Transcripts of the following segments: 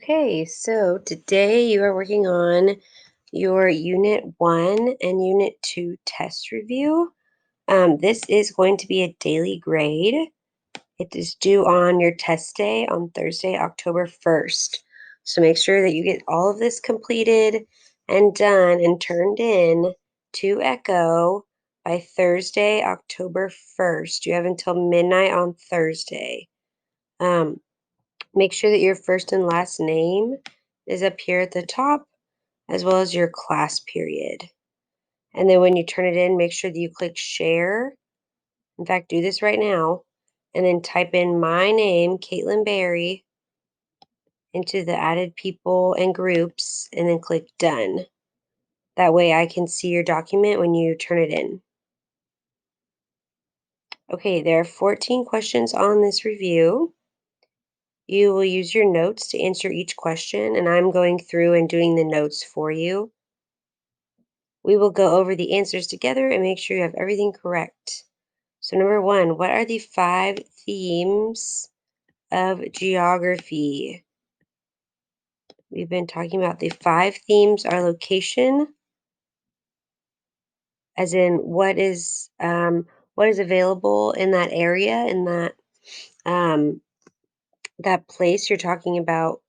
Okay, so today you are working on your Unit 1 and Unit 2 test review. This is going to be a daily grade. It is due on your test day on Thursday, October 1st. So make sure that you get all of this completed and done and turned in to Echo by Thursday, October 1st. You have until midnight on Thursday. Um, Make sure that your first and last name is up here at the top, as well as your class period. And then when you turn it in, make sure that you click share. In fact, do this right now. And then type in my name, Caitlin Berry, into the added people and groups, and then click done. That way I can see your document when you turn it in. Okay, there are 14 questions on this review. You will use your notes to answer each question, and I'm going through and doing the notes for you. We will go over the answers together and make sure you have everything correct. So, number one, what are the 5 themes of geography? We've been talking about the 5 themes are location, as in what is available in that area, in um, that place. You're talking about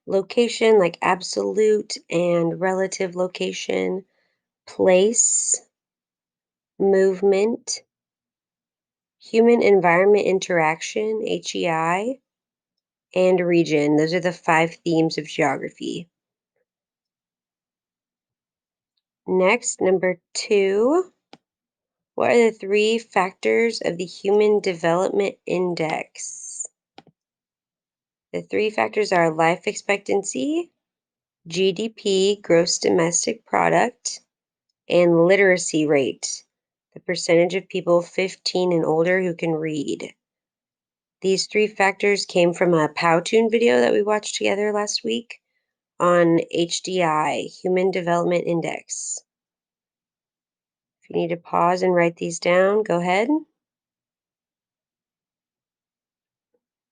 location, like absolute and relative location, place, movement, human environment interaction, HEI, and region. Those are the 5 themes of geography. Next, number 2, what are the 3 factors of the Human Development Index? The 3 factors are life expectancy, GDP, gross domestic product, and literacy rate, the percentage of people 15 and older who can read. These 3 factors came from a Powtoon video that we watched together last week on HDI, Human Development Index. If you need to pause and write these down, go ahead.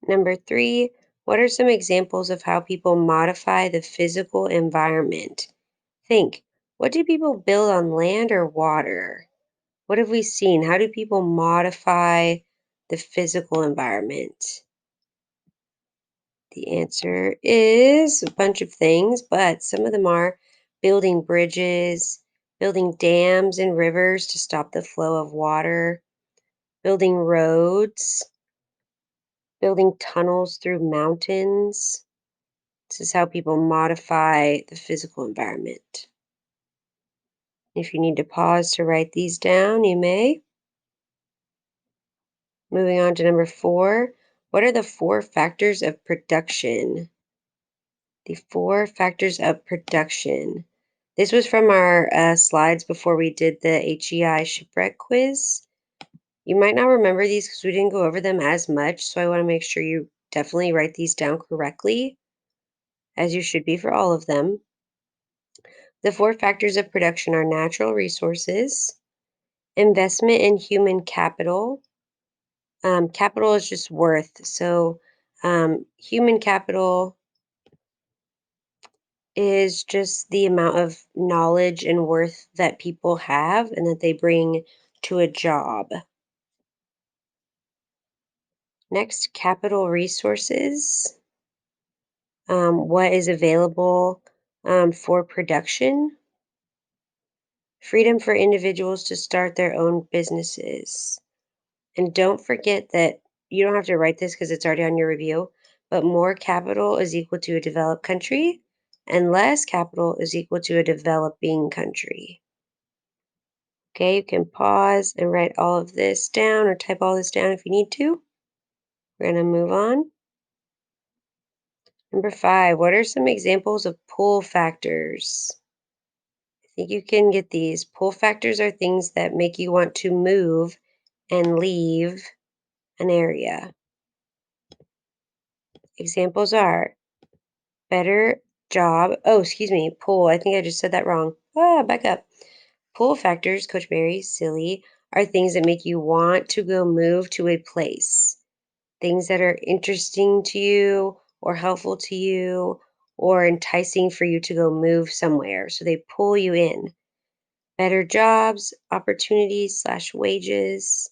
Number 3, what are some examples of how people modify the physical environment? Think, what do people build on land or water? What have we seen? How do people modify the physical environment? The answer is a bunch of things, but some of them are building bridges, building dams and rivers to stop the flow of water, building roads, building tunnels through mountains. This is how people modify the physical environment. If you need to pause to write these down, you may. Moving on to number 4, what are the 4 factors of production? The 4 factors of production. This was from our slides before we did the HEI shipwreck quiz. You might not remember these because we didn't go over them as much, so I want to make sure you definitely write these down correctly, as you should be for all of them. The 4 factors of production are natural resources, investment in human capital. Capital is just worth. So, human capital is just the amount of knowledge and worth that people have and that they bring to a job. Next, capital resources. What is available for production? Freedom for individuals to start their own businesses. And don't forget that you don't have to write this because it's already on your review, but more capital is equal to a developed country, and less capital is equal to a developing country. Okay, you can pause and write all of this down or type all this down if you need to. We're going to move on. Number 5, what are some examples of pull factors? I think you can get these. Pull factors are things that make you want to move and leave an area. Examples are better job. Oh, excuse me, pull. I think I just said that wrong. Back up. Pull factors, Coach Mary, silly, are things that make you want to go move to a place. things that are interesting to you or helpful to you or enticing for you to go move somewhere. So they pull you in. Better jobs, opportunities slash wages,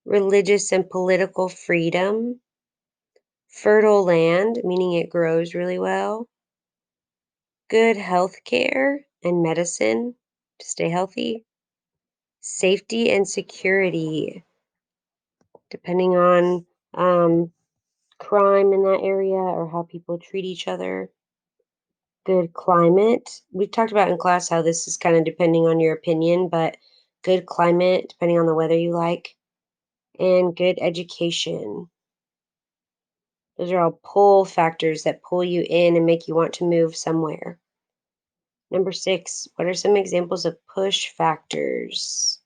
religious and political freedom, fertile land, meaning it grows really well, good health care and medicine to stay healthy, safety and security, depending on um, crime in that area or how people treat each other, good climate. We talked about in class how this is kind of depending on your opinion, but good climate, depending on the weather you like, and good education. Those are all pull factors that pull you in and make you want to move somewhere. Number six, what are some examples of push factors?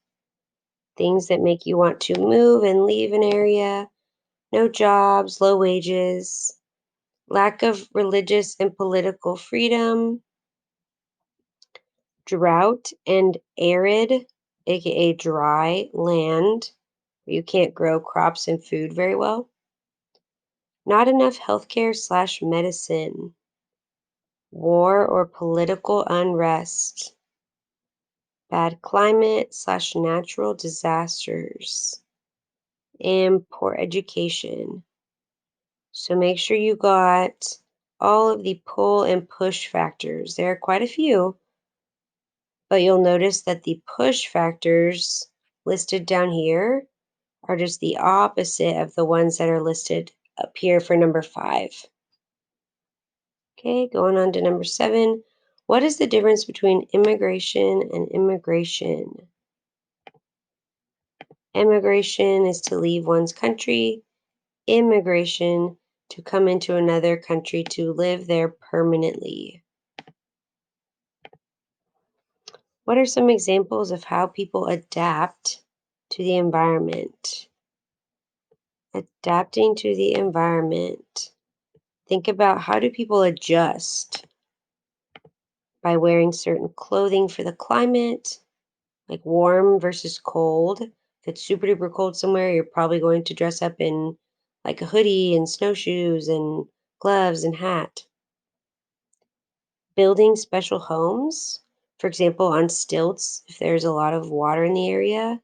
Things that make you want to move and leave an area. No jobs, low wages, lack of religious and political freedom, drought and arid, aka dry land, where you can't grow crops and food very well. Not enough healthcare slash medicine, war or political unrest, bad climate slash natural disasters, and poor education. So make sure you got all of the pull and push factors. There are quite a few, but you'll notice that the push factors listed down here are just the opposite of the ones that are listed up here for number five. Okay, going on to number seven. What is the difference between immigration and immigration? Immigration is to leave one's country, immigration to come into another country to live there permanently. What are some examples of how people adapt to the environment? Adapting to the environment. Think about, how do people adjust? By wearing certain clothing for the climate, like warm versus cold. If it's super duper cold somewhere, you're probably going to dress up in like a hoodie and snowshoes and gloves and hat. Building special homes, for example, on stilts if there's a lot of water in the area.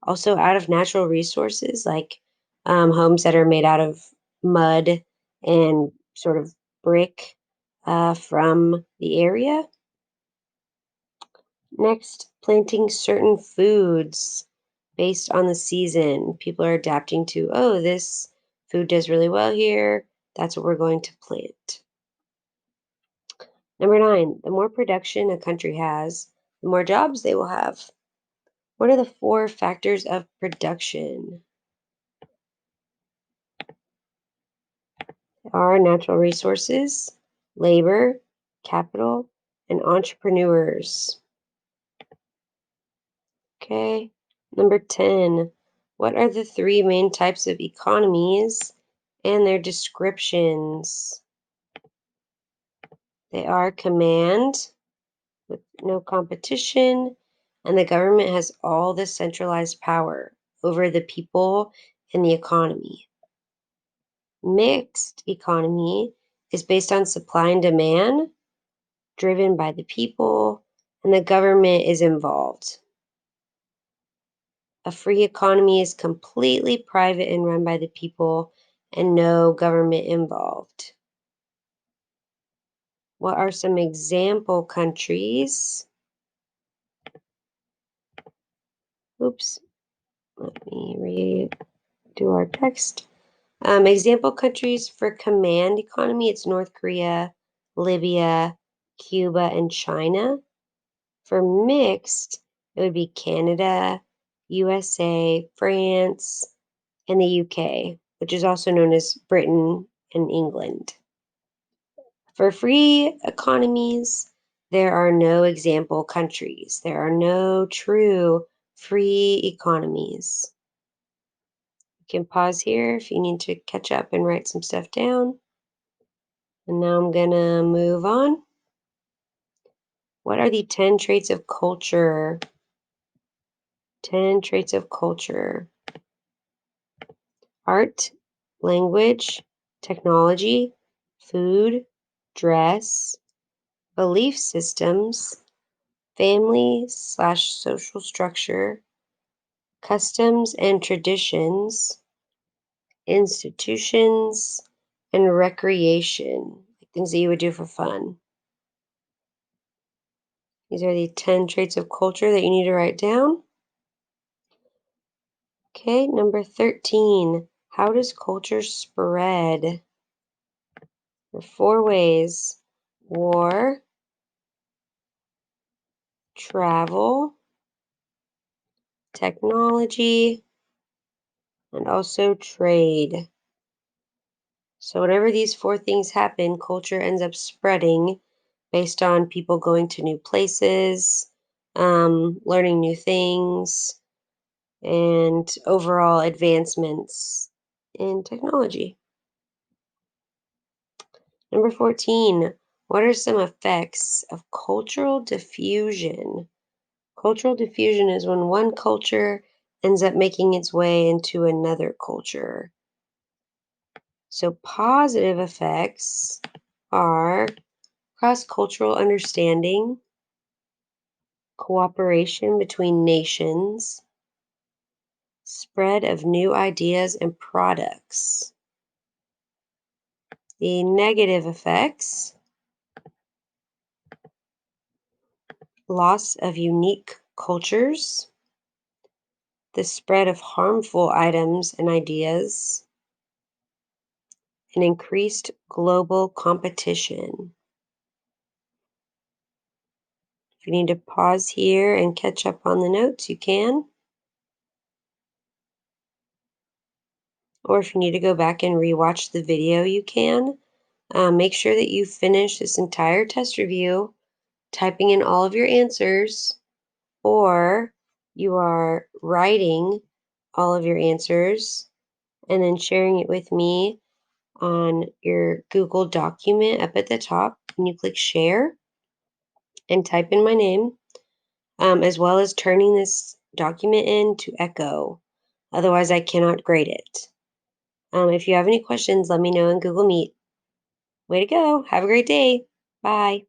Also, out of natural resources, like homes that are made out of mud and sort of brick from the area. Next, planting certain foods based on the season. People are adapting to, oh, this food does really well here. That's what we're going to plant. Number nine, the more production a country has, the more jobs they will have. What are the four factors of production? Are natural resources, labor, capital, and entrepreneurs. Okay. Number 10. What are the three main types of economies and their descriptions? They are command with no competition, and the government has all the centralized power over the people and the economy. Mixed economy is based on supply and demand, driven by the people, and the government is involved. A free economy is completely private and run by the people and no government involved. What are some example countries? Oops, let me redo our text. Example countries for command economy, it's North Korea, Libya, Cuba, and China. For mixed, it would be Canada, USA, France, and the UK, which is also known as Britain and England. For free economies, there are no example countries. There are no true free economies. You can pause here if you need to catch up and write some stuff down. And now I'm going to move on. What are the 10 traits of culture? 10 traits of culture. Art language, technology, food, dress, belief systems, family slash social structure, customs and traditions, institutions, and recreation, like things that you would do for fun. These are the 10 traits of culture that you need to write down. Okay, number 13. How does culture spread? There are four ways: war, travel, technology, and also trade. So, whenever these four things happen, culture ends up spreading based on people going to new places, learning new things, and overall advancements in technology. Number 14, what are some effects of cultural diffusion? Cultural diffusion is when one culture ends up making its way into another culture. So, positive effects are cross cultural understanding, cooperation between nations, spread of new ideas and products. The negative effects: loss of unique cultures, the spread of harmful items and ideas, and increased global competition. If you need to pause here and catch up on the notes, you can. Or if you need to go back and rewatch the video, you can. Make sure that you finish this entire test review, typing in all of your answers, or you are writing all of your answers and then sharing it with me on your Google document up at the top. And you click share and type in my name, as well as turning this document into Echo. Otherwise, I cannot grade it. If you have any questions, let me know in Google Meet. Way to go. Have a great day. Bye.